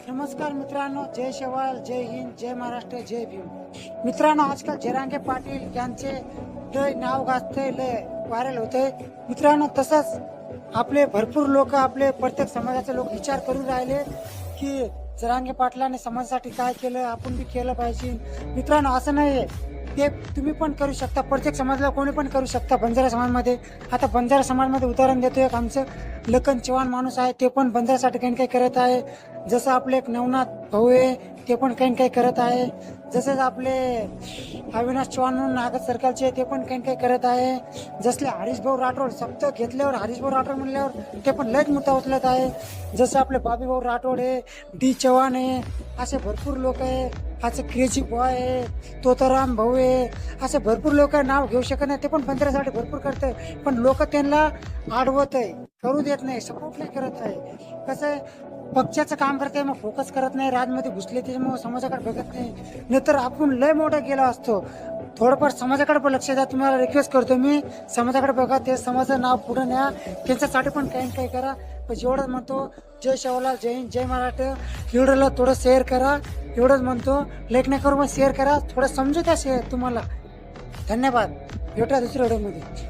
नमस्कार मित्रांनो, जय शेवाळ, जय हिंद, जय महाराष्ट्र, जय भीम. मित्रांनो, आजकाल जरांगे पाटील यांचे लय नाव गाजते, लय व्हायरल होते. मित्रांनो, तसंच आपले भरपूर लोक, आपले प्रत्येक समाजाचे लोक विचार करून राहिले की जरांगे पाटलाने समाजासाठी काय केलं, आपण बी केलं पाहिजे. मित्रांनो, असं नाही, ते तुम्ही पण करू शकता. प्रत्येक समाजाला कोणी पण करू शकता. बंजारा समाजमध्ये, आता बंजारा समाजमध्ये उदाहरण देतो, एक आमचं लखन चव्हाण माणूस आहे, ते पण बंजारासाठी काही काही करत आहे. जसं आपले एक नवनाथ भाऊ आहे, ते पण काही काही करत आहे. जसंच आपले अविनाश चव्हाण म्हणून नागद सर्कलचे, ते पण काही काही करत आहे. जसले हरीशभाऊ राठोड, सप्त घेतल्यावर हरीशभाऊ राठोड म्हणल्यावर ते पण लयच मुद्दा उचलत आहे. जसं आपले बाबीभाऊ राठोड आहे, डी चव्हाण आहे, असे भरपूर लोक आहे. असं क्रेझी बॉय आहे, तोताराम भाऊ आहे, असे भरपूर लोक नाव घेऊ शकत नाही. ते पण बंजारासाठी भरपूर करत आहे, पण लोक त्यांना आडवत आहे, करू देत नाही, सपोर्ट नाही करत आहे. कसं आहे, पक्षाचं काम करते, मग फोकस करत नाही, राजमध्ये घुसले त्याच्यामुळे समाजाकडे बघत नाही. नाहीतर आपण लय मोठा गेला असतो. थोडंफार समाजाकडे पण लक्ष द्या. तुम्हाला रिक्वेस्ट करतो मी, समाजाकडे बघा, ते समाजाचं नाव पुढे न्या, त्यांच्यासाठी पण काही काही करा. पण एवढंच म्हणतो, जय शेवलाल, जय हिंद, जय महाराष्ट्र. व्हिडिओला थोडं शेअर करा, एवढंच म्हणतो. लाईक नाही करू पण शेअर करा, थोडं समजू द्या शेअर तुम्हाला. धन्यवाद. भेटा दुसऱ्या व्हिडिओमध्ये.